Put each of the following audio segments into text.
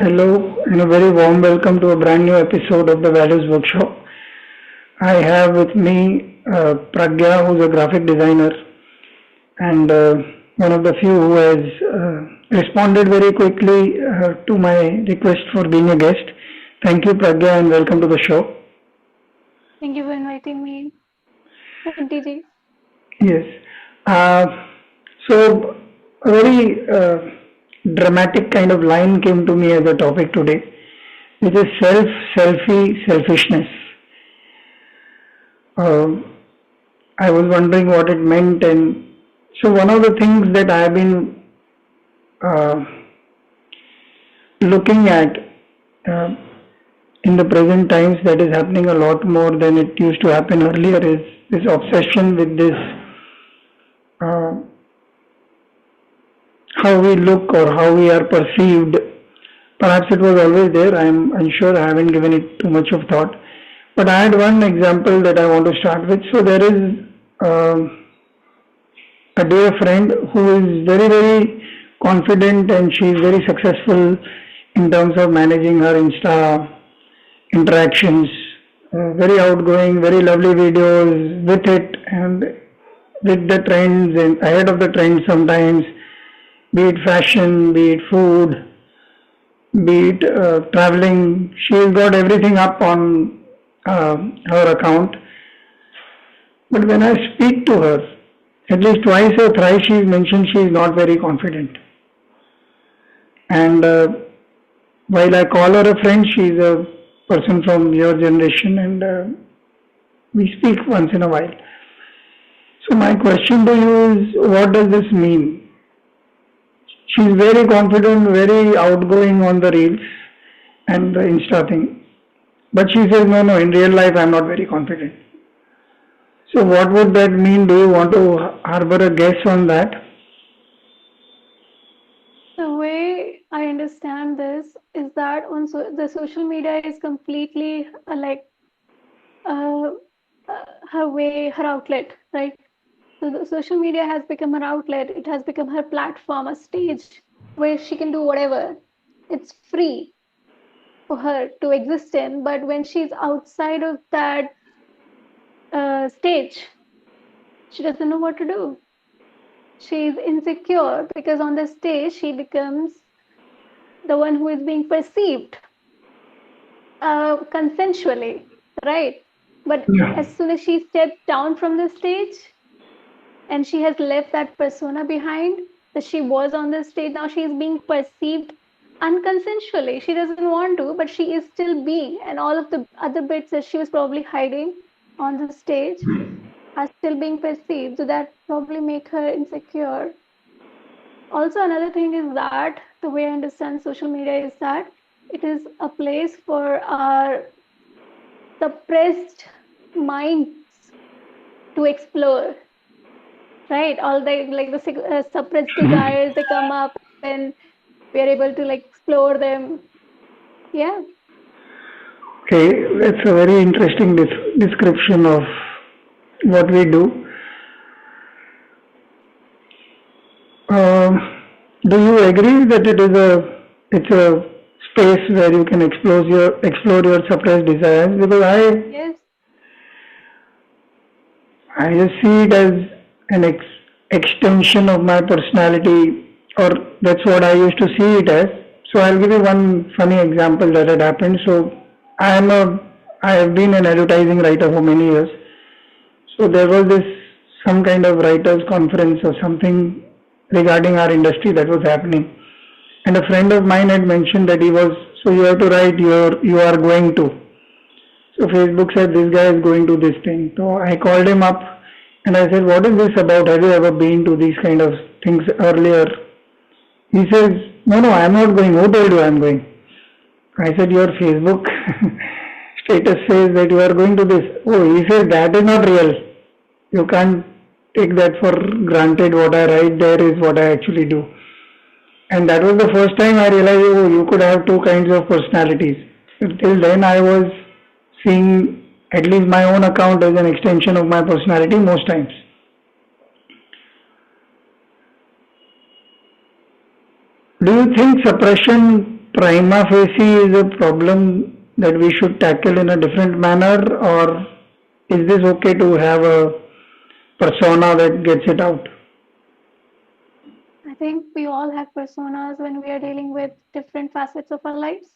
Hello, and a very warm welcome to a brand new episode of the Values Workshop. I have with me Pragya, who's a graphic designer and one of the few who has responded very quickly to my request for being a guest. Thank you, Pragya, and welcome to the show. Thank you for inviting me, TG. Yes. Uh, so, a very dramatic kind of line came to me as a topic today, which is selfie, selfishness. Uh, I was wondering what it meant, and so one of the things that I have been uh, looking at uh, in the present times that is happening a lot more than it used to happen earlier is this obsession with this uh, how we look or how we are perceived. Perhaps it was always there. I am unsure. I haven't given it too much of thought. But I had one example that I want to start with. So there is uh, a dear friend who is very confident and she is very successful in terms of managing her Insta interactions. Very outgoing, very lovely videos with it and with the trends and ahead of the trends sometimes, be it fashion, be it food, be it traveling. She's got everything up on her account. But when I speak to her, at least twice or thrice she mentioned she is not very confident. And while I call her a friend, she is a person from your generation and we speak once in a while. So my question to you is, what does this mean? She's very confident, very outgoing on the reels and the Insta thing. But she says, no, in real life I'm not very confident. So what would that mean? Do you want to harbor a guess on that? The way I understand this is that the social media is completely uh, her outlet, right? So the social media has become her outlet. It has become her platform, a stage where she can do whatever. It's free for her to exist in. But when she's outside of that stage, she doesn't know what to do. She's insecure because on the stage she becomes the one who is being perceived consensually, right? But Yeah. as soon as she steps down from the stage and she has left that persona behind that she was on the stage, now she is being perceived unconsensually. She doesn't want to, but she is still being, and all of the other bits that she was probably hiding on the stage are still being perceived. So that probably make her insecure. Also, another thing is that the way I understand social media is that it is a place for our suppressed minds to explore, right? All the suppressed desires, they come up and we are able to explore them. Yeah. Okay, that's a very interesting description of what we do. Uh, do you agree that it's a space where you can explore your suppressed desires? Because Yes. I just see it as an extension of my personality, or that's what I used to see it as. So I'll give you one funny example that had happened. So I am a I have been an advertising writer for many years. So there was this some kind of writers conference or something regarding our industry that was happening, and a friend of mine had mentioned that he was so you have to write you are going to. So Facebook said this guy is going to this thing. So I called him up and I said, what is this about? Have you ever been to these kind of things earlier? He says, no, I am not going. Who told you I am going? I said, your Facebook status says that you are going to this. Oh, he said, that is not real. You can't take that for granted. What I write there is what I actually do. And that was the first time I realized, oh, you could have two kinds of personalities. Till then, I was seeing at least my own account as an extension of my personality most times. Do you think suppression prima facie is a problem that we should tackle in a different manner, or is this okay to have a persona that gets it out? I think we all have personas when we are dealing with different facets of our lives.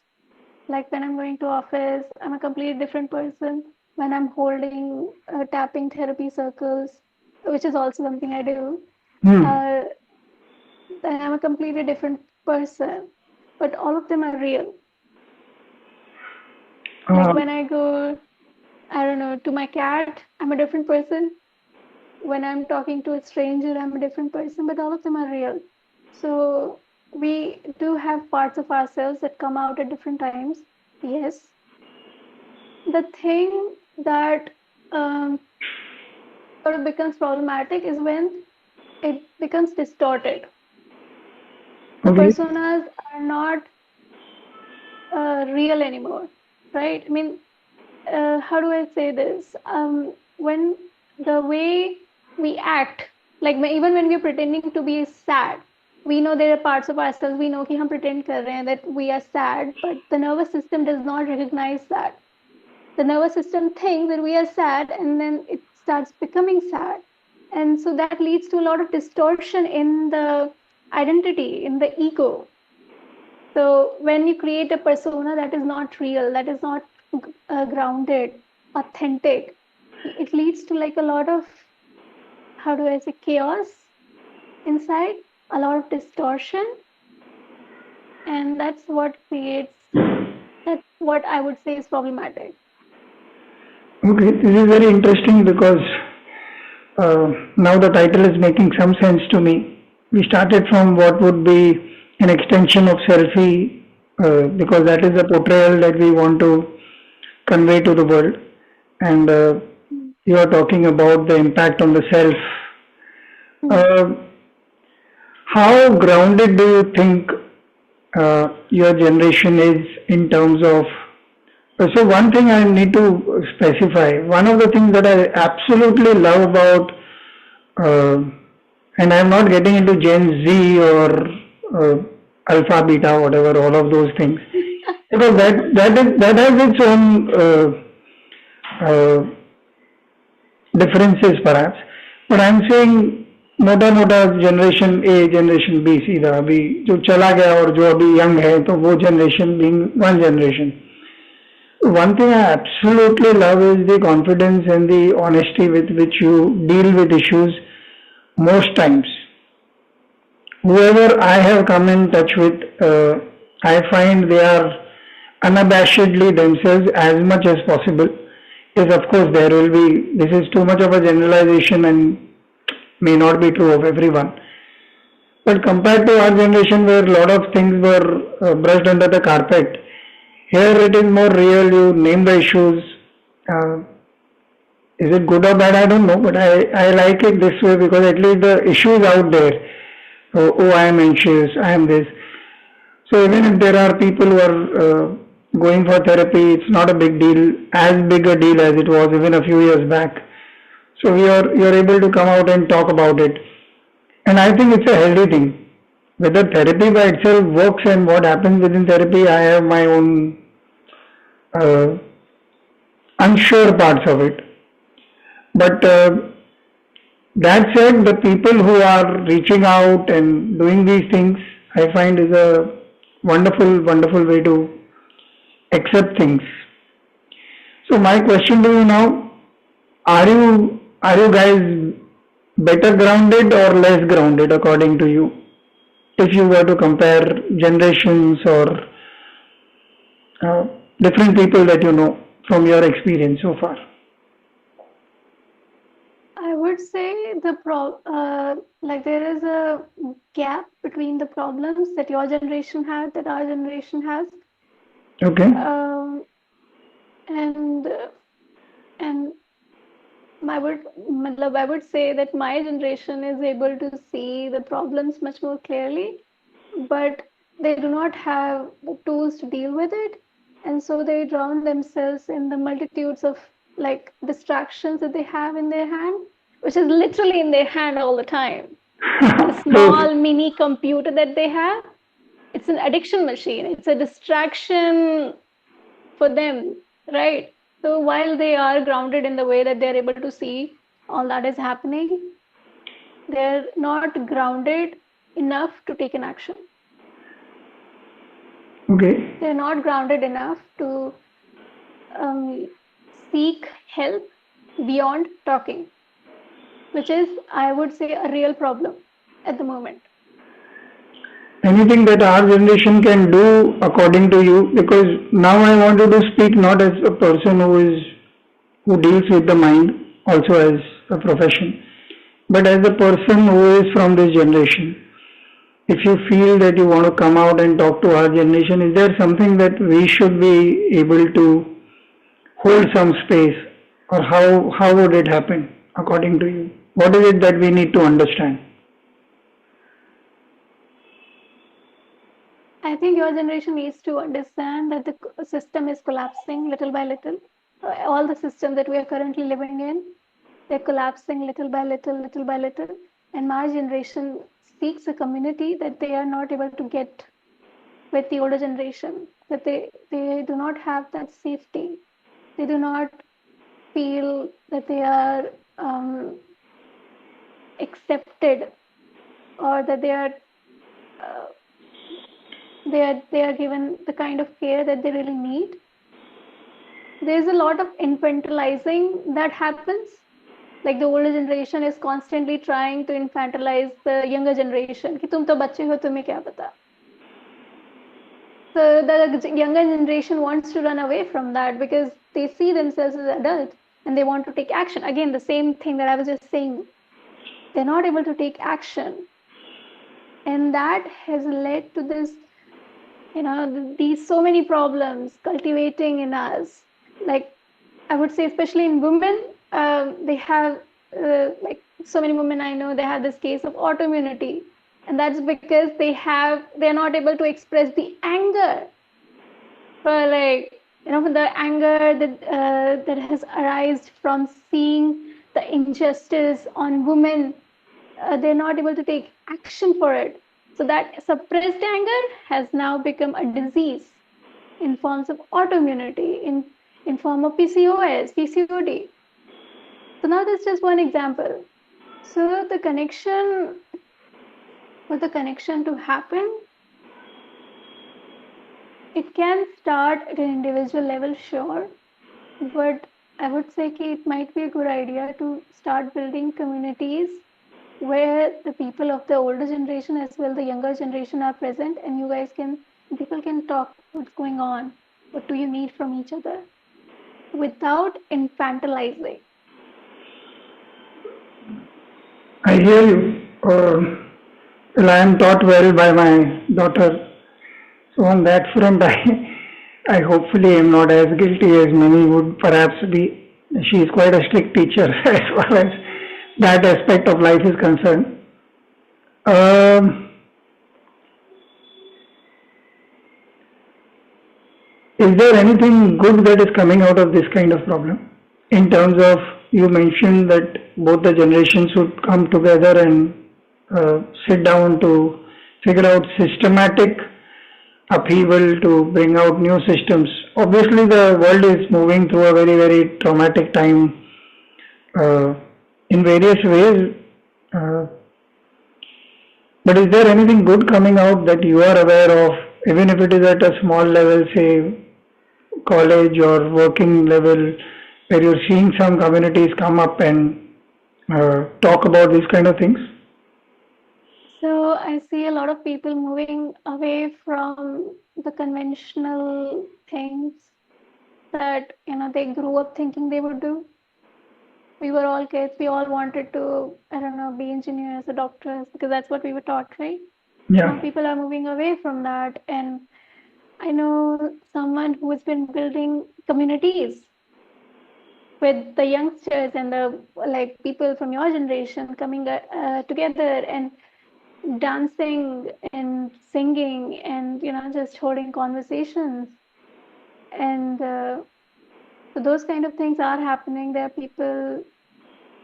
Like when I'm going to office, I'm a completely different person. When I'm holding tapping therapy circles, which is also something I do, Hmm. uh, then I'm a completely different person. But all of them are real. Like Uh, when I go, I don't know, to my cat, I'm a different person. When I'm talking to a stranger, I'm a different person, but all of them are real. So we do have parts of ourselves that come out at different times. Yes. The thing that um, sort of becomes problematic is when it becomes distorted. The okay. personas are not real anymore, right? I mean, how do I say this? When the way we act, like even when we're pretending to be sad, we know there are parts of ourselves we know कि हम pretend कर रहे हैं that we are sad, but the nervous system does not recognize that. The nervous system thinks that we are sad, and then it starts becoming sad, and so that leads to a lot of distortion in the identity, in the ego. So when you create a persona that is not real, that is not grounded, authentic, it leads to like a lot of, how do I say, chaos inside, a lot of distortion, and that's what creates, that's what I would say is problematic. Okay, this is very interesting because now the title is making some sense to me. We started from what would be an extension of selfie, because that is the portrayal that we want to convey to the world, and you are talking about the impact on the self. Mm. Uh, how grounded do you think your generation is in terms of? So one thing I need to specify. One of the things that I absolutely love about, uh, and I'm not getting into Gen Z or Alpha, Beta, whatever, all of those things, because that has its own uh, differences perhaps. But I'm saying मोटा मोटा generation A generation B सीधा अभी जो चला गया और जो अभी यंग है तो वो generation being one generation. One thing I absolutely love is the confidence and the honesty with which you deal with issues most times. Whoever I have come in touch with, I find they are unabashedly themselves as much as possible. Yes, of course, there will be, this is too much of a generalization and may not be true of everyone. But compared to our generation where a lot of things were brushed under the carpet, here it is more real. You name the issues. Uh, is it good or bad? I don't know, but I like it this way because at least the issues out there. Oh, I am anxious. I am this. So even if there are people who are going for therapy, it's not a big deal, as big a deal as it was even a few years back. So you're able to come out and talk about it, and I think it's a healthy thing. Whether therapy by itself works and what happens within therapy, I have my own uh, unsure parts of it. But that said, the people who are reaching out and doing these things, I find is a wonderful, wonderful way to accept things. So my question to you now: are you guys better grounded or less grounded according to you? If you were to compare generations or uh, different people that you know from your experience so far. I would say like there is a gap between the problems that your generation had, that our generation has, Okay. um, and and I would say that my generation is able to see the problems much more clearly, but they do not have the tools to deal with it, and so they drown themselves in the multitudes of like distractions that they have in their hand, which is literally in their hand all the time. The So small mini computer that they have, it's an addiction machine. It's a distraction for them, right? So while they are grounded in the way that they're able to see all that is happening, they're not grounded enough to take an action. Okay. They're not grounded enough to seek help beyond talking, which is, I would say, a real problem at the moment. Anything that our generation can do according to you? Because now I wanted to speak not as a person who deals with the mind, also as a profession, but as a person who is from this generation. If you feel that you want to come out and talk to our generation, is there something that we should be able to hold some space, or how would it happen according to you? What is it that we need to understand? I think your generation needs to understand that the system is collapsing little by little. All the systems that we are currently living in, they're collapsing little by little, little by little. And my generation seeks a community that they are not able to get with the older generation, that they do not have that safety. They do not feel that they are accepted, or that uh, they are given the kind of care that they really need. There's a lot of infantilizing that happens. Like the older generation is constantly trying to infantilize the younger generation कि तुम तो बच्चे हो, तुम्हें क्या पता. So the younger generation wants to run away from that because they see themselves as adults and they want to take action. Again, the same thing that I was just saying. They're not able to take action. And that has led to this, these so many problems cultivating in us. Like, I would say, especially in women, they have, like so many women I know, they have this case of autoimmunity. And that's because they're not able to express the anger for, like, the anger that has arisen from seeing the injustice on women. They're not able to take action for it. So that suppressed anger has now become a disease in forms of autoimmunity, in form of PCOS, PCOD. So now that's just one example. So for the connection to happen, it can start at an individual level, sure, but I would say it might be a good idea to start building communities where the people of the older generation as well the younger generation are present, and people can talk what's going on, what do you need from each other, without infantilizing. I hear you. Well, I am taught well by my daughter. So on that front, I hopefully am not as guilty as many would perhaps be. She is quite a strict teacher as far as that aspect of life is concerned. Um, is there anything good that is coming out of this kind of problem? In terms of, you mentioned that both the generations should come together and sit down to figure out systematic upheaval to bring out new systems. Obviously, the world is moving through a very, very traumatic time uh, in various ways. Uh, but is there anything good coming out that you are aware of, even if it is at a small level, say college or working level, where you're seeing some communities come up and talk about these kind of things? So I see a lot of people moving away from the conventional things that they grew up thinking they would do. We were all kids. We all wanted to, I don't know, be engineers or doctors because that's what we were taught, right? Now Yeah. people are moving away from that, and I know someone who has been building communities with the youngsters and the like people from your generation coming together and dancing and singing and just holding conversations. And so those kind of things are happening. There are people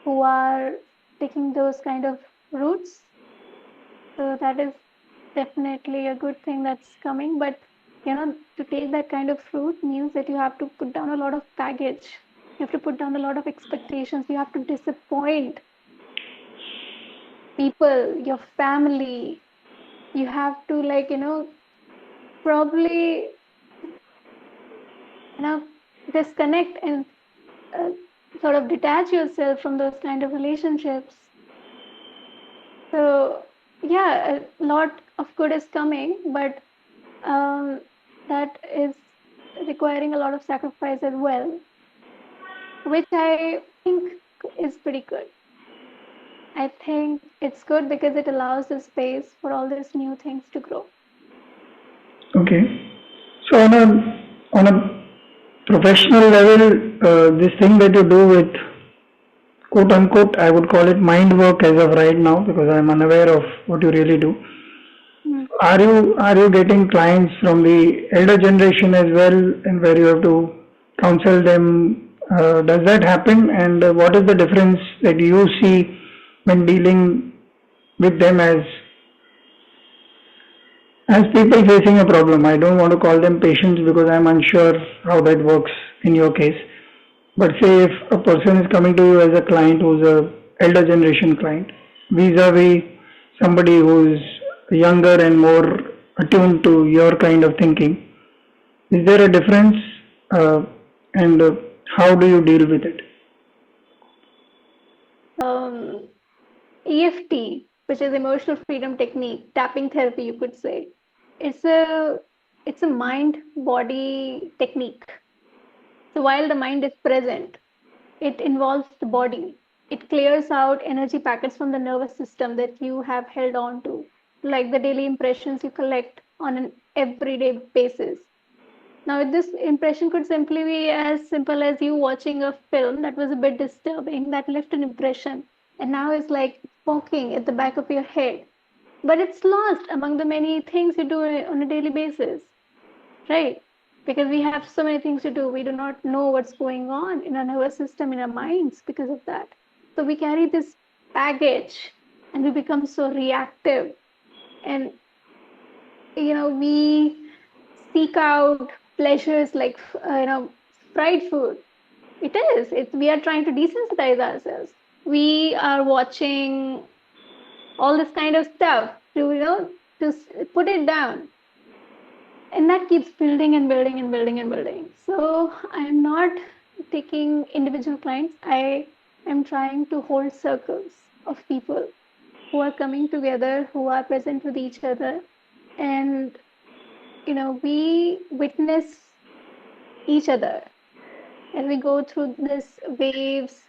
who are taking those kind of routes. So that is definitely a good thing that's coming. But to take that kind of fruit means that you have to put down a lot of baggage. You have to put down a lot of expectations. You have to disappoint people, your family. You have to probably you know disconnect and uh, sort of detach yourself from those kind of relationships. So yeah, a lot of good is coming, but um, that is requiring a lot of sacrifice as well, which I think is pretty good. I think it's good because it allows the space for all these new things to grow. Okay. So on a professional level, this thing that you do with quote unquote, I would call it mind work as of right now because I'm unaware of what you really do. Mm. Are you getting clients from the elder generation as well, and where you have to counsel them? Does that happen? And what is the difference that you see when dealing with them as people facing a problem? I don't want to call them patients because I'm unsure how that works in your case. But say if a person is coming to you as a client who's a elder generation client, vis-a-vis somebody who's younger and more attuned to your kind of thinking, is there a difference? Uh, and how do you deal with it? Um, EFT, which is emotional freedom technique, tapping therapy, you could say. It's a it's a mind body technique. So while the mind is present, it involves the body. It clears out energy packets from the nervous system that you have held on to, like the daily impressions you collect on an everyday basis. Now, this impression could simply be as simple as you watching a film that was a bit disturbing, that left an impression, and now it's like poking at the back of your head. But it's lost among the many things you do on a daily basis, right? Because we have so many things to do, we do not know what's going on in our nervous system, in our minds because of that. So we carry this baggage and we become so reactive. And we seek out pleasures like fried food. It's we are trying to desensitize ourselves. We are watching all this kind of stuff to put it down, and that keeps building and building and building and building. So I'm not taking individual clients. I am trying to hold circles of people who are coming together, who are present with each other, and we witness each other, and we go through this waves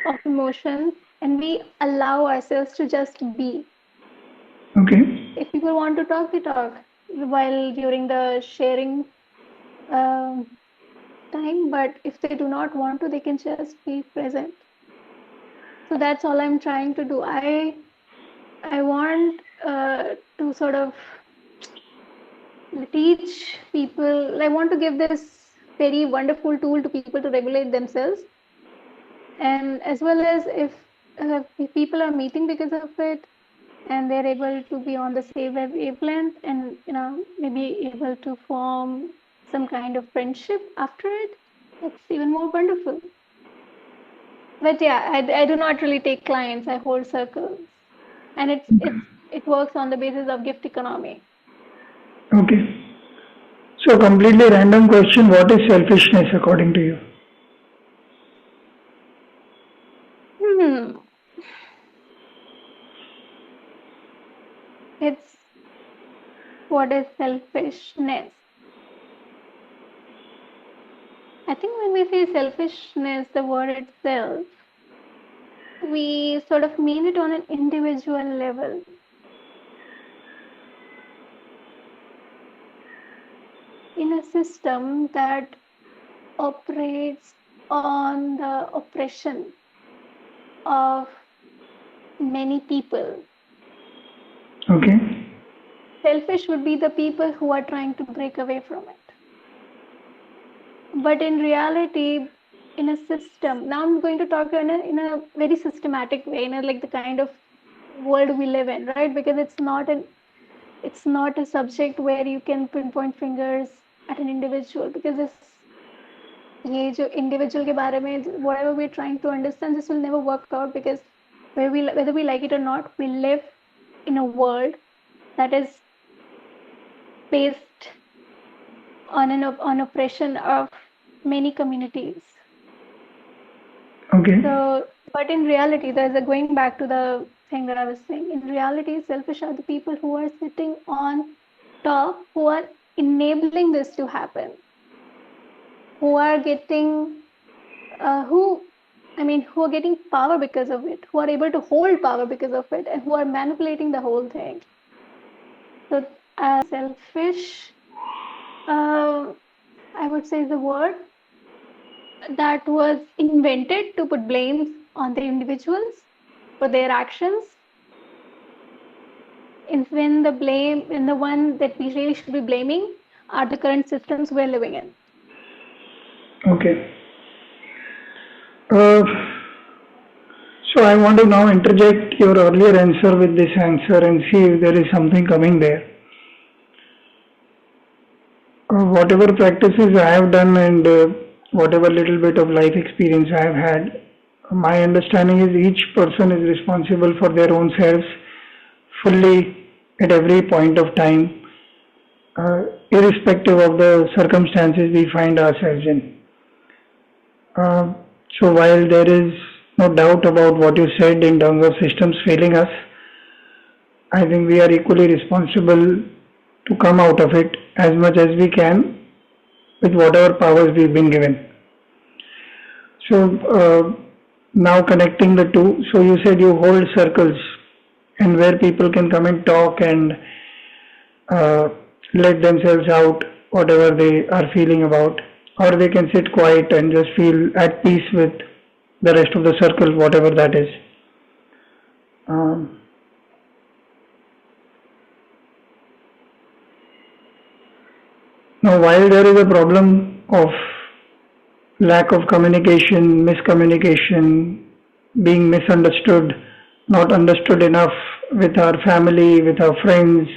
of emotions, and we allow ourselves to just be. Okay. If people want to talk, we talk while during the sharing um, time, but if they do not want to, they can just be present. So that's all I'm trying to do. I want to sort of teach people. I want to give this very wonderful tool to people to regulate themselves, and as well as if people are meeting because of it, and they're able to be on the same wavelength, and maybe able to form some kind of friendship after it, that's even more wonderful. But yeah, I do not really take clients. I hold circles, and it works on the basis of gift economy. Okay. So completely random question. What is selfishness according to you? Hmm. It's what is selfishness? I think when we say selfishness, the word itself, we sort of mean it on an individual level. In a system that operates on the oppression of many people, Okay. selfish would be the people who are trying to break away from it. But in reality, in a system, now I'm going to talk in a very systematic way, like the kind of world we live in, right? Because it's not an It's not a subject where you can pinpoint fingers at an individual, because this ये जो individual के बारे में whatever we're trying to understand, this will never work out, because whether we like it or not, we live in a world that is based on oppression of many communities. Okay. So, but in reality, going back to the thing that I was saying. In reality, selfish are the people who are sitting on top, who are enabling this to happen, who are getting, who are getting power because of it, who are able to hold power because of it, and who are manipulating the whole thing. So, selfish, I would say, is the word that was invented to put blames on the individuals for their actions. And when the one that we really should be blaming are the current systems we're living in. Okay. So I want to now interject your earlier answer with this answer and see if there is something coming there. Whatever practices I have done and whatever little bit of life experience I have had, my understanding is each person is responsible for their own selves fully at every point of time, irrespective of the circumstances we find ourselves in. So while there is no doubt about what you said in terms of systems failing us, I think we are equally responsible to come out of it as much as we can with whatever powers we've been given. So now connecting the two, so you said you hold circles and where people can come and talk and let themselves out whatever they are feeling about, or they can sit quiet and just feel at peace with the rest of the circle, whatever that is. Now, while there is a problem of lack of communication, miscommunication, being misunderstood, not understood enough with our family, with our friends,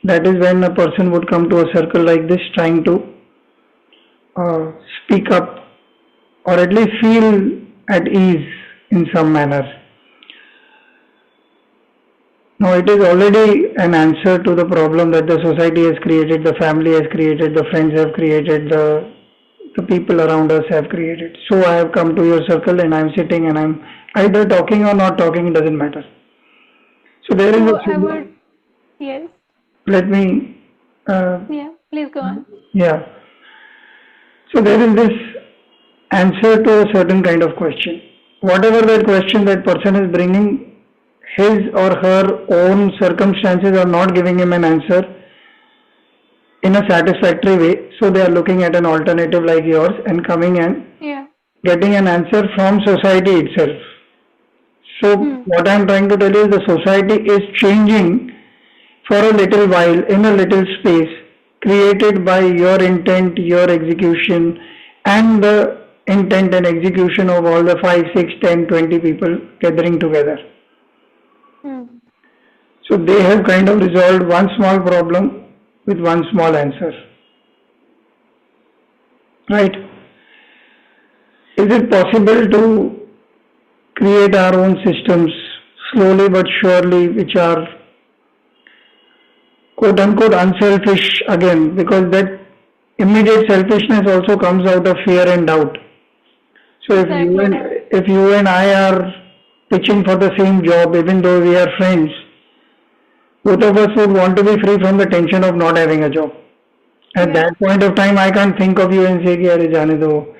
that is when a person would come to a circle like this trying to speak up or at least feel at ease in some manner. Now, it is already an answer to the problem that the society has created, the family has created, the friends have created, the people around us have created. So I have come to your circle and I am sitting and I am either talking or not talking, it doesn't matter. So there is a yes. Let me. Yeah, please go on. Yeah. So there is this answer to a certain kind of question. Whatever that question that person is bringing, his or her own circumstances are not giving him an answer in a satisfactory way. So they are looking at an alternative like yours and coming and getting an answer from society itself. So what I am trying to tell you is the society is changing for a little while in a little space created by your intent, your execution, and the intent and execution of all the 5, 6, 10, 20 people gathering together. So they have kind of resolved one small problem with one small answer. Right? Is it possible to create our own systems slowly but surely, which are quote unquote unselfish again, because that immediate selfishness also comes out of fear and doubt. So if you and I are pitching for the same job, even though we are friends, both of us would want to be free from the tension of not having a job. At that point of time, I can't think of you and say, "Ki, "Arey, jaane do,"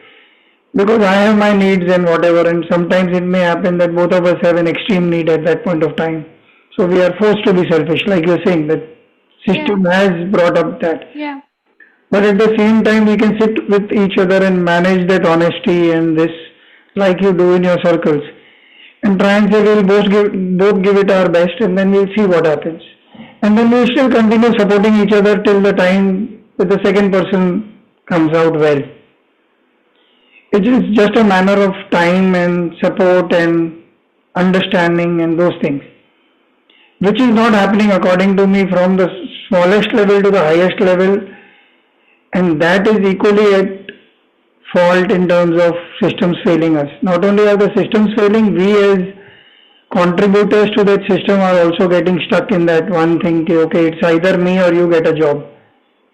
because I have my needs and whatever, and sometimes it may happen that both of us have an extreme need at that point of time. So we are forced to be selfish, like you're saying, that system has brought up that. Yeah. But at the same time, we can sit with each other and manage that honesty and this, like you do in your circles, and try and say we'll both give it our best, and then we'll see what happens. And then we'll still continue supporting each other till the time that the second person comes out well. It is just a matter of time and support and understanding and those things. which is not happening according to me from the smallest level to the highest level, and that is equally at fault in terms of systems failing us. Not only are the systems failing, we as contributors to that system are also getting stuck in that one thing, okay, it's either me or you get a job.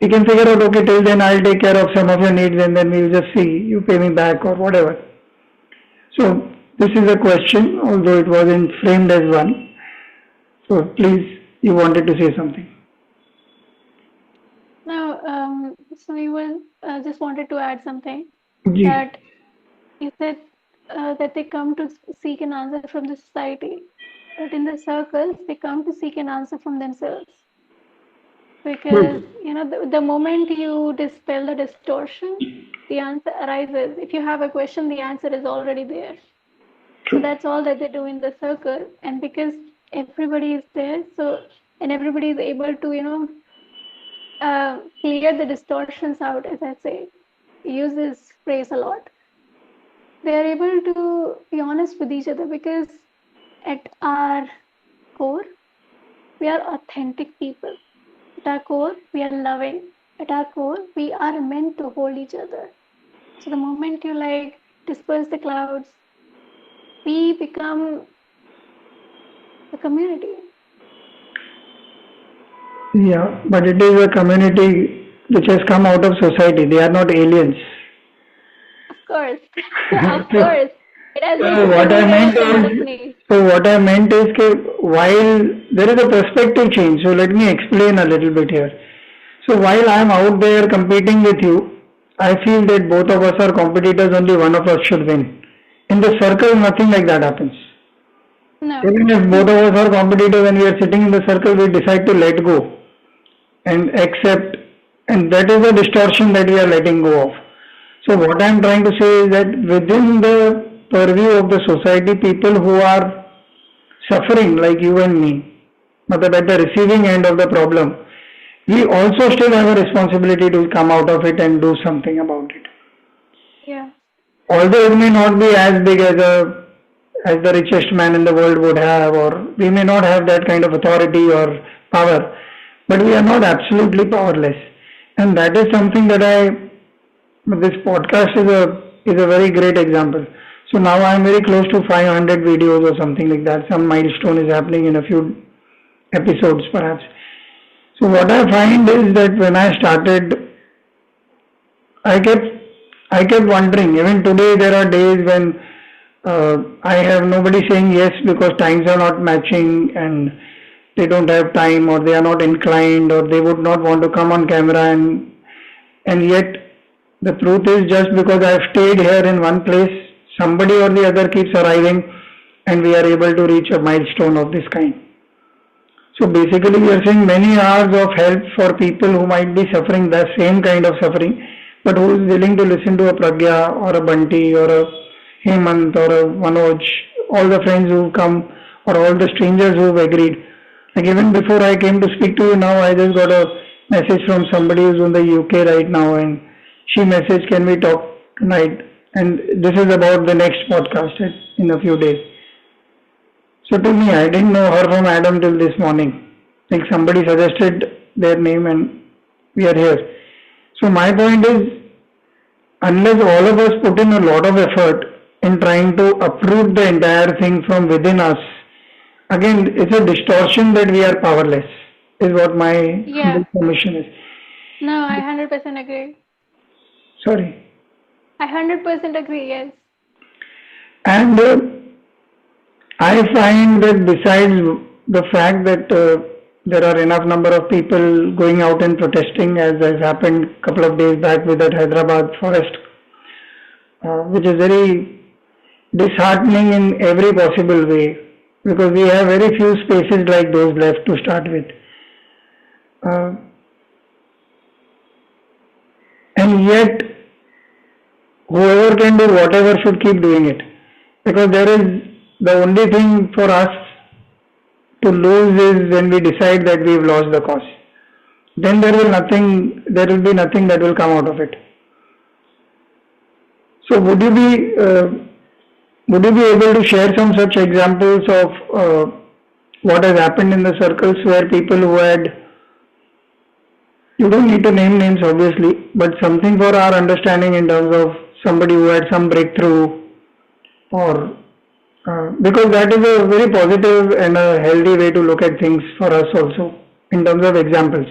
We can figure out, okay, till then I'll take care of some of your needs and then we'll just see, you pay me back or whatever. So, this is a question, although it wasn't framed as one. So, please, you wanted to say something. Now, so we will just wanted to add something Ji. that you said that they come to seek an answer from the society, but in the circles they come to seek an answer from themselves. Because the moment you dispel the distortion, the answer arises. If you have a question, the answer is already there. So True. that's all that they do in the circle, and because everybody is there, so and everybody is able to clear the distortions out, as I say, use this phrase a lot. They are able to be honest with each other because at our core, we are authentic people. At our core, we are loving. At our core, we are meant to hold each other. So the moment you disperse the clouds, we become the community. Yeah, but it is a community which has come out of society. They are not aliens. Of course, of course, it has So basically what I meant come out of is, me. so what I meant is that while there is a perspective change, so let me explain a little bit here. So while I am out there competing with you, I feel that both of us are competitors, only one of us should win. In the circle, nothing like that happens. No. Even if both of us are competitors and we are sitting in the circle, we decide to let go and accept, and that is the distortion that we are letting go of. So what I am trying to say is that within the purview of the society, people who are suffering like you and me, but at the receiving end of the problem, we also still have a responsibility to come out of it and do something about it. Yeah. Although it may not be as big as the richest man in the world would have, or we may not have that kind of authority or power, but we are not absolutely powerless. And that is something that this podcast is a very great example. So now I am very close to 500 videos or something like that. Some milestone is happening in a few episodes perhaps. So what I find is that when I started, I kept I kept wondering. Even today, there are days when I have nobody saying yes because times are not matching and they don't have time or they are not inclined or they would not want to come on camera, and yet the truth is just because I have stayed here in one place, somebody or the other keeps arriving and we are able to reach a milestone of this kind. So basically, we are seeing many hours of help for people who might be suffering the same kind of suffering, but who is willing to listen to a Pragya or a Bunty or a Hemant or a Manoj, all the friends who come or all the strangers who have agreed. Like even before I came to speak to you now, I just got a message from somebody who's in the UK right now, and she messaged, "Can we talk tonight?" And this is about the next podcast in a few days. So to me, I didn't know her from Adam till this morning. Like somebody suggested their name and we are here. So my point is, unless all of us put in a lot of effort in trying to uproot the entire thing from within us, again, it's a distortion that we are powerless, is what my Yeah. humble submission is. No, I 100% agree. Sorry. I 100% agree. Yes. And I find that besides the fact that there are enough number of people going out and protesting, as has happened a couple of days back with that Hyderabad forest, which is very disheartening in every possible way, because we have very few spaces like those left to start with. Uh, and yet, whoever can do whatever should keep doing it, because there is the only thing for us to lose is when we decide that we've lost the cause. Then there will be nothing that will come out of it. So would you be able to share some such examples of what has happened in the circles where people who had, you don't need to name names obviously, but something for our understanding in terms of somebody who had some breakthrough or because that is a very positive and a healthy way to look at things for us also in terms of examples.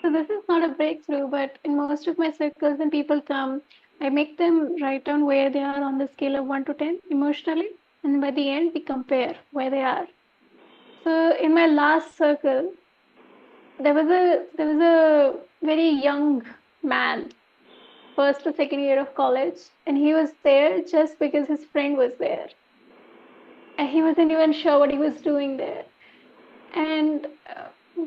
So this is not a breakthrough, but in most of my circles, when people come, I make them write down where they are on the scale of 1 to 10 emotionally, and by the end, we compare where they are. So in my last circle, there was a very young man, first or second year of college, and he was there just because his friend was there, and he wasn't even sure what he was doing there. And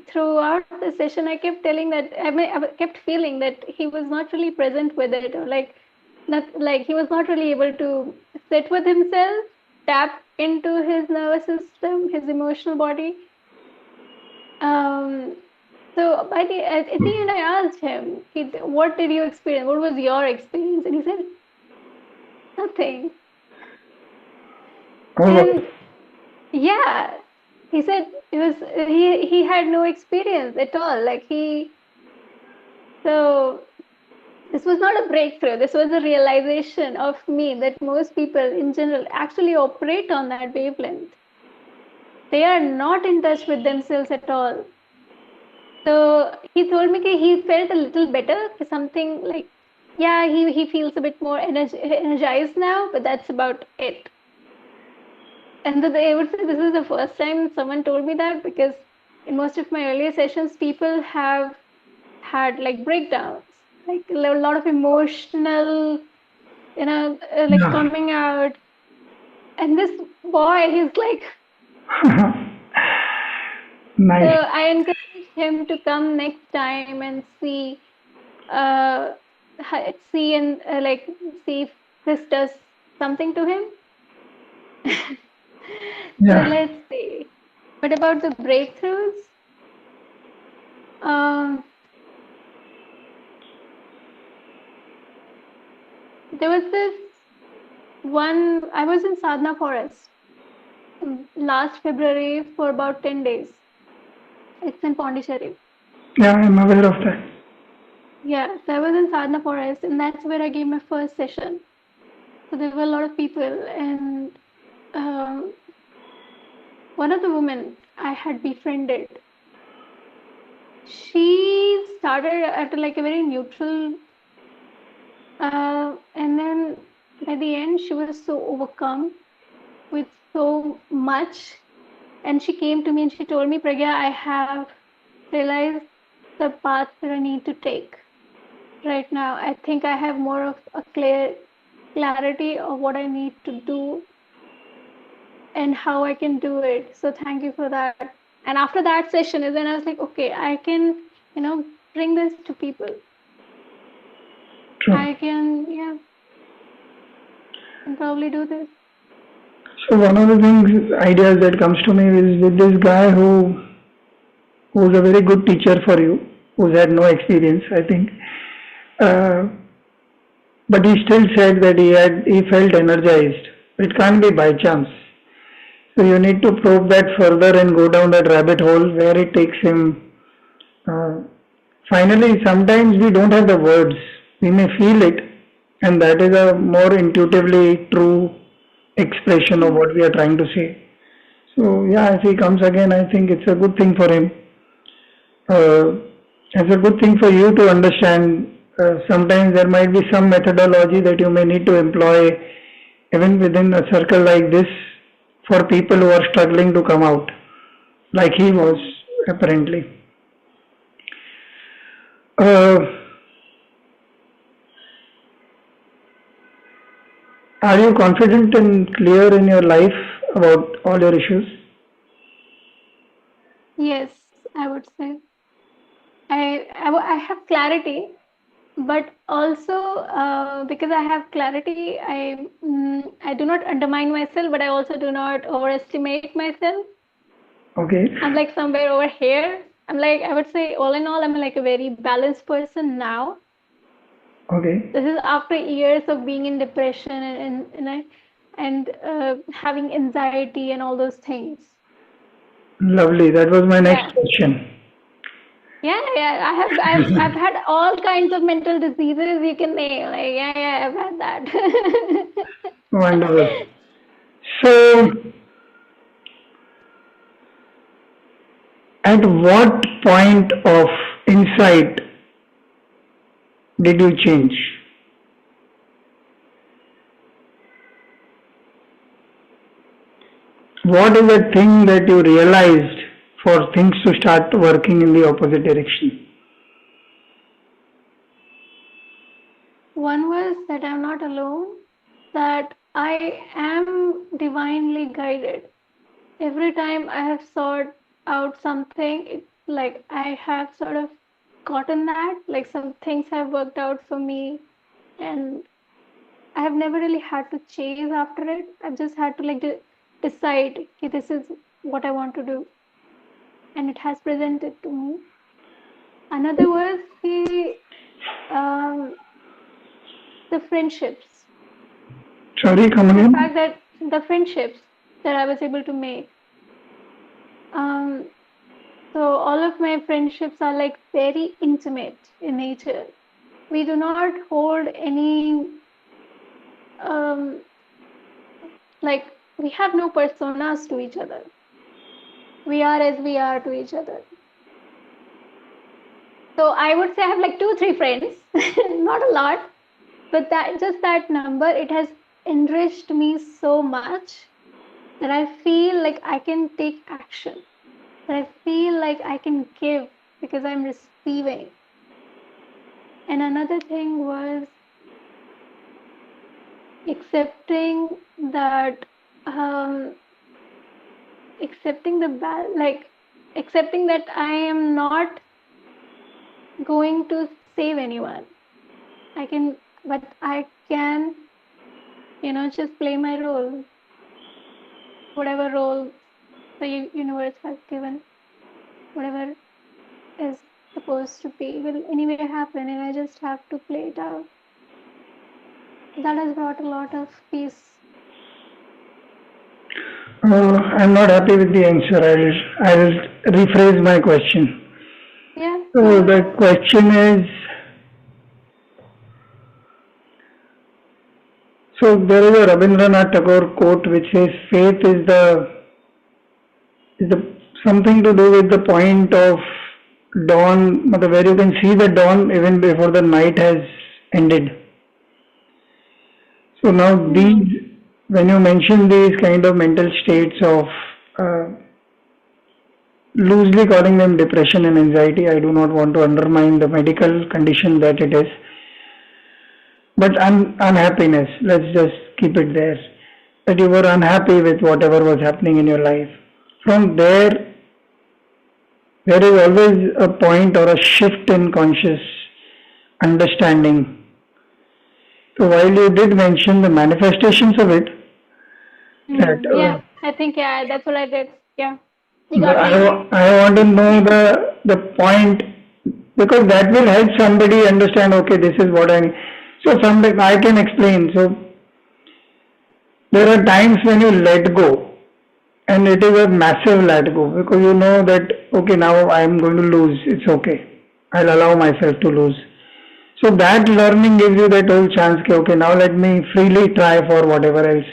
throughout the session, I kept telling that I kept feeling that he was not really present with it, or like not like he was not really able to sit with himself, tap into his nervous system, his emotional body. Um, so at the end, I asked him, "What did you experience? What was your experience?" And he said, "Nothing." Oh, And yeah, he said he had no experience at all. Like so this was not a breakthrough. This was a realization of me that most people in general actually operate on that wavelength. They are not in touch with themselves at all. So he told me that he felt a little better, something like, yeah, he feels a bit more energized now, but that's about it. And I would say this is the first time someone told me that, because in most of my earlier sessions, people have had like breakdowns, like a lot of emotional, like yeah. coming out. And this boy, he's like, so Nice. I encouraged him to come next time and uh, see and see if this does something to him. So Yeah. let's see. What about the breakthroughs? Um, there was this one, I was in Sadhana Forest last February for about 10 days. It's in Pondicherry. Yeah, I'm aware of that. Yeah, so I was in Sadhana Forest, and that's where I gave my first session. So there were a lot of people, and um, one of the women I had befriended, she started at like a very neutral, and then by the end, she was so overcome with so much. And she came to me and she told me, Pragya, I have realized the path that I need to take right now. I think I have more of a clarity of what I need to do and how I can do it. So thank you for that. And after that session, then I was like, okay, I can, bring this to people. True. I can, yeah, can probably do this. So one of the things, ideas that comes to me is with this guy who's a very good teacher for you, who's had no experience, I think. Uh, but he still said that he felt energized. It can't be by chance. So you need to probe that further and go down that rabbit hole where it takes him. Uh, Finally, sometimes we don't have the words. We may feel it, and that is a more intuitively true expression of Mm. what we are trying to say. So yeah, if he comes again, I think it's a good thing for him. Uh, it's a good thing for you to understand. Sometimes there might be some methodology that you may need to employ even within a circle like this for people who are struggling to come out, like he was apparently. Uh, are you confident and clear in your life about all your issues? Yes, I would say. I have clarity, but also because I have clarity, I do not undermine myself, but I also do not overestimate myself. Okay. I'm like somewhere over here. I'm like, I would say, all in all, I'm like a very balanced person now. Okay. This is after years of being in depression and having anxiety and all those things. Lovely. That was my next Yeah. question. Yeah, yeah. I've had all kinds of mental diseases you can name. Like, yeah, I've had that. Wonderful. So, at what point of insight did you change? What is the thing that you realized for things to start working in the opposite direction? One was that I'm not alone, that I am divinely guided. Every time I have sought out something, like I have sort of gotten that, like some things have worked out for me, and I have never really had to chase after it. I've just had to like decide, okay, this is what I want to do, and it has presented to me. Another was um, the friendships, Sorry, come the again. fact that the friendships that I was able to make. Um, so all of my friendships are like very intimate in nature. We do not hold any um, like we have no personas to each other. We are as we are to each other. So I would say I have like two, three friends, not a lot, but that just that number, it has enriched me so much that I feel like I can take action, that I feel like I can give because I'm receiving. And another thing was accepting that, um, accepting like accepting that I am not going to save anyone. I can, but I can, just play my role, whatever role the universe has given, whatever is supposed to be will anyway happen, and I just have to play it out. That has brought a lot of peace. I'm not happy with the answer. I'll rephrase my question. Yeah, go So ahead. the question is, so there is a Rabindranath Tagore quote which says, "Faith is the something to do with the point of dawn, where you can see the dawn even before the night has ended." So now Hmm. these, when you mention these kind of mental states of uh, loosely calling them depression and anxiety, I do not want to undermine the medical condition that it is, but unhappiness. Let's just keep it there. That you were unhappy with whatever was happening in your life. From there, there is always a point or a shift in conscious understanding. So while you did mention the manifestations of it, that Hmm. Yeah, I think, yeah, that's what I did. Yeah, you but got me. I want to know the point, because that will help somebody understand. Okay, this is what I need. So something I can explain. So there are times when you let go, and it is a massive let go, because you know that okay, now I am going to lose. It's okay. I'll allow myself to lose. So that learning gives you that whole chance. Okay, now let me freely try for whatever else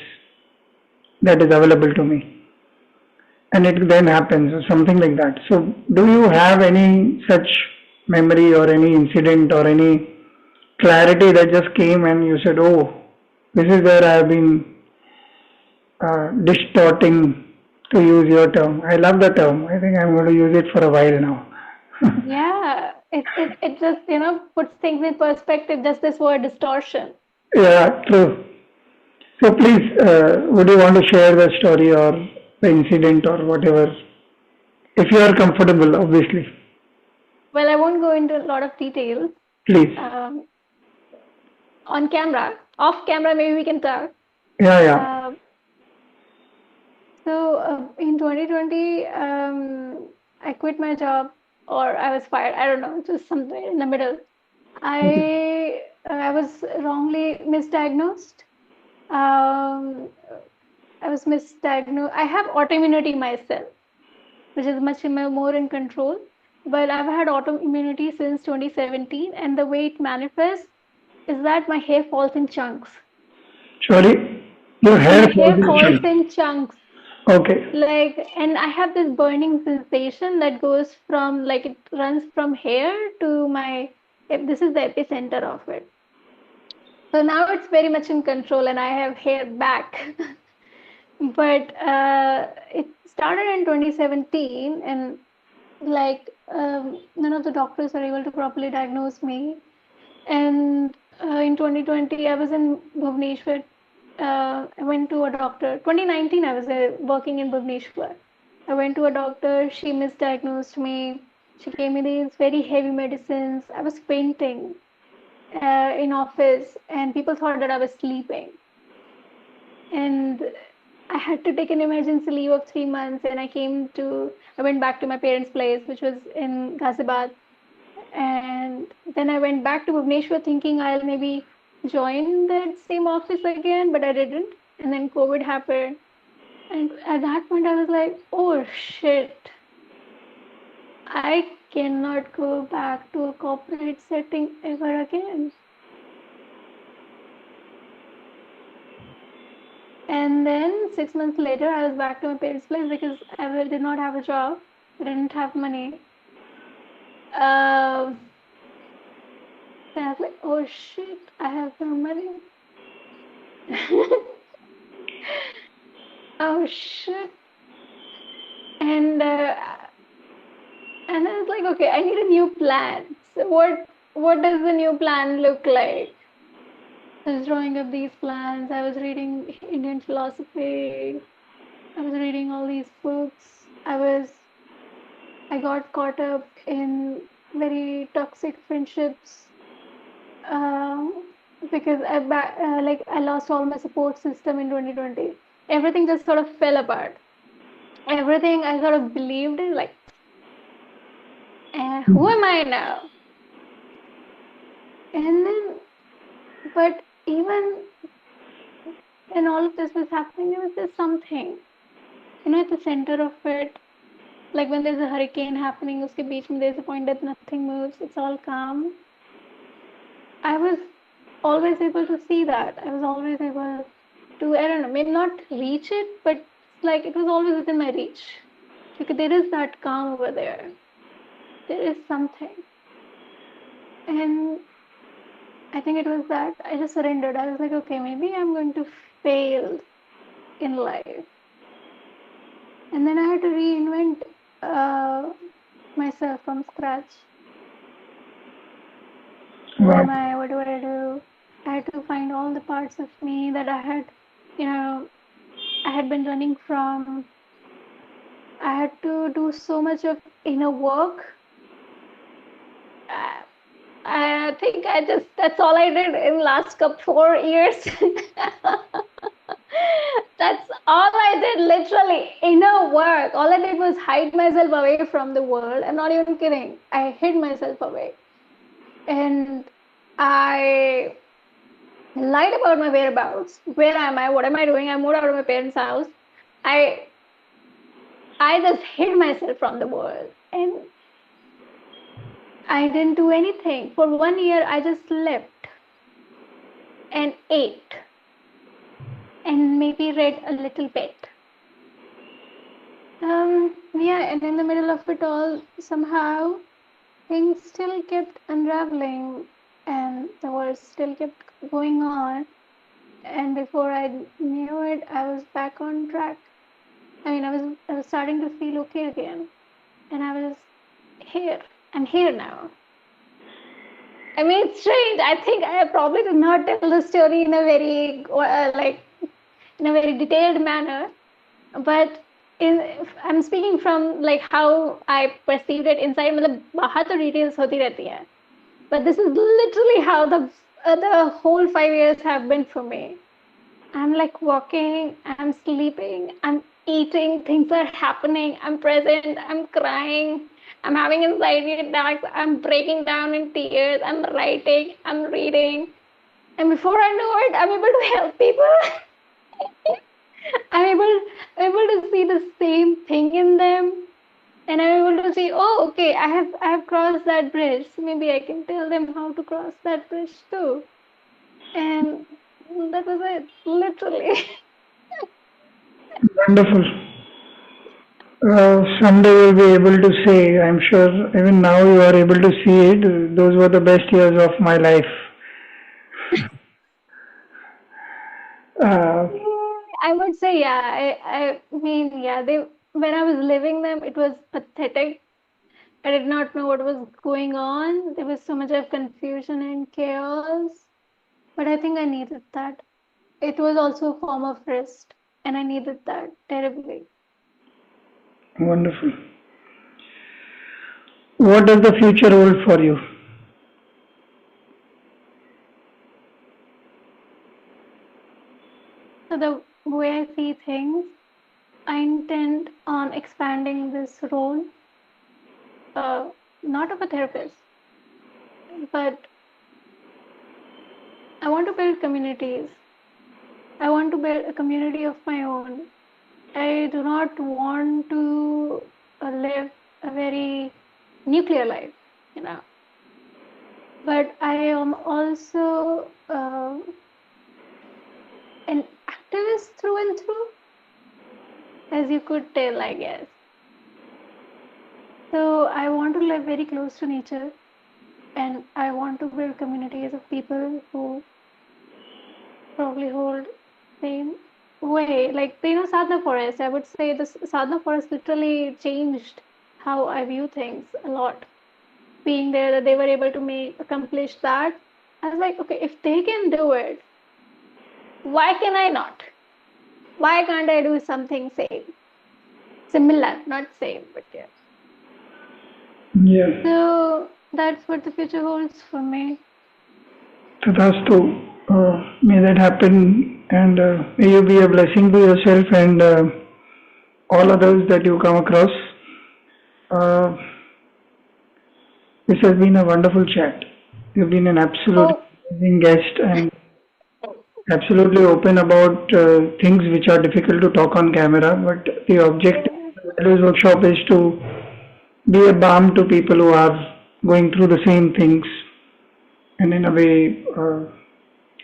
that is available to me, and it then happens or something like that. So do you have any such memory or any incident or any clarity that just came and you said, oh, this is where I have been distorting, to use your term. I love the term. I think I'm going to use it for a while now. Yeah, it just, puts things in perspective, just this word distortion. Yeah, true. So please, would you want to share the story or the incident or whatever, if you are comfortable, obviously. Well, I won't go into a lot of details. Please. Um, on camera, off camera, maybe we can talk. Yeah, yeah. Uh, so in 2020, I quit my job, or I was fired. I don't know, just somewhere in the middle. I I was wrongly misdiagnosed. Um, I was misdiagnosed. I have autoimmunity myself, which is much more in control. But I've had autoimmunity since 2017, and the way it manifests is that my hair falls in chunks. Sorry, your So hair my falls hair in falls chunks. in chunks. Okay. And I have this burning sensation that goes from, like, it runs from here to my, this is the epicenter of it. So now it's very much in control and I have hair back. But it started in 2017, and like none of the doctors are able to properly diagnose me. And in 2020, I was in Bhubaneswar. I went to a doctor. 2019, I was working in Bhubaneswar. I went to a doctor. She misdiagnosed me. She gave me these very heavy medicines. I was fainting in office, and people thought that I was sleeping. And I had to take an emergency leave of 3 months, and I went back to my parents' place, which was in Ghaziabad. And then I went back to Bhubaneswar thinking I'll maybe join that same office again, but I didn't. And then COVID happened. And at that point, I was like, oh shit, I cannot go back to a corporate setting ever again. And then 6 months later, I was back to my parents' place because I did not have a job. I didn't have money. Um, then I was like, oh shit, I have no money. Oh shit. And and I was like, okay, I need a new plan. So what does the new plan look like? I was drawing up these plans. I was reading Indian philosophy. I was reading all these books. I got caught up in very toxic friendships because I lost all my support system in 2020. Everything just sort of fell apart. Everything I sort of believed in, like, who am I now? And then, but even when all of this was happening, there was just something, at the center of it. Like when there's a hurricane happening, uske beech mein there's a point that nothing moves, it's all calm. I was always able to see that. I was always able to, I don't know, maybe not reach it, but like it was always within my reach. Because there is that calm over there. There is something. And I think it was that I just surrendered. I was like, okay, maybe I'm going to fail in life. And then I had to reinvent myself from scratch. Who Wow. am I? What do I do? I had to find all the parts of me that I had been running from. I had to do so much of inner work. Uh, I think that's all I did in last 4 years. That's all I did, literally. Inner work. All I did was hide myself away from the world. I'm not even kidding. I hid myself away. And I lied about my whereabouts. Where am I? What am I doing? I moved out of my parents' house. I just hid myself from the world. And I didn't do anything. For 1 year, I just slept and ate and maybe read a little bit. Yeah, and in the middle of it all, somehow things still kept unraveling and the world still kept going on. And before I knew it, I was back on track. I mean, I was starting to feel okay again, and I was here. I'm here now. I mean, it's strange. I think I probably did not tell the story in a very in a very detailed manner, but I'm speaking from like how I perceived it inside. मतलब बाहर तो details होती रहती हैं, but this is literally how the whole 5 years have been for me. I'm like walking, I'm sleeping, I'm eating, things are happening, I'm present, I'm crying, I'm having anxiety attacks, I'm breaking down in tears, I'm writing, I'm reading, And before I know it, I'm able to help people. I'm able to see the same thing in them, and I'm able to see, oh, okay, I have crossed that bridge. So maybe I can tell them how to cross that bridge too. And that was it, literally. Wonderful. Someday you'll be able to say, I'm sure even now you are able to see it. Those were the best years of my life. Uh, I would say, yeah. I mean, yeah. They when I was living them, it was pathetic. I did not know what was going on. There was so much of confusion and chaos. But I think I needed that. It was also a form of rest, and I needed that terribly. Wonderful. What does the future hold for you? So the way I see things, I intend on expanding this role, uh, not of a therapist, but I want to build communities. I want to build a community of my own. I do not want to live a very nuclear life, you know. But I am also an activist through and through, as you could tell, I guess. So I want to live very close to nature, and I want to build communities of people who probably hold same way. Like, sadhana forest, I would say the sadhana forest literally changed how I view things a lot. Being there, that they were able to accomplish that, I was like, okay, if they can do it, why can I not? Why can't I do something similar, not same, but yeah. Yeah. So that's what the future holds for me. Tathastu. May that happen and may you be a blessing to yourself and all others that you come across. Uh, this has been a wonderful chat. You've been an absolute Oh, amazing guest and absolutely open about things which are difficult to talk on camera. But the objective yeah. of this workshop is to be a balm to people who are going through the same things. And in a way,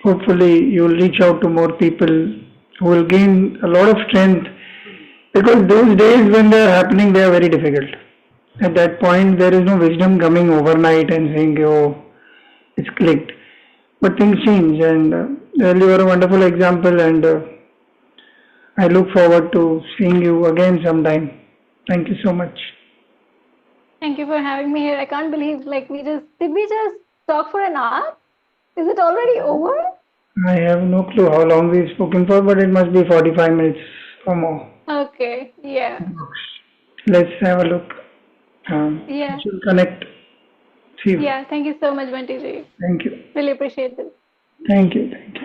hopefully, you will reach out to more people who will gain a lot of strength because those days when they are happening, they are very difficult. At that point, there is no wisdom coming overnight and saying, oh, it's clicked. But things change, and well, you are a wonderful example, and I look forward to seeing you again sometime. Thank you so much. Thank you for having me here. I can't believe, like, we just talk for an hour? Is it already over? I have no clue how long we've spoken for, but it must be 45 minutes or more. Okay, yeah. Let's have a look. We Yeah. should connect. See you. Yeah. Thank you so much, Bunty ji. Thank you. Really appreciate this. Thank you. Thank you.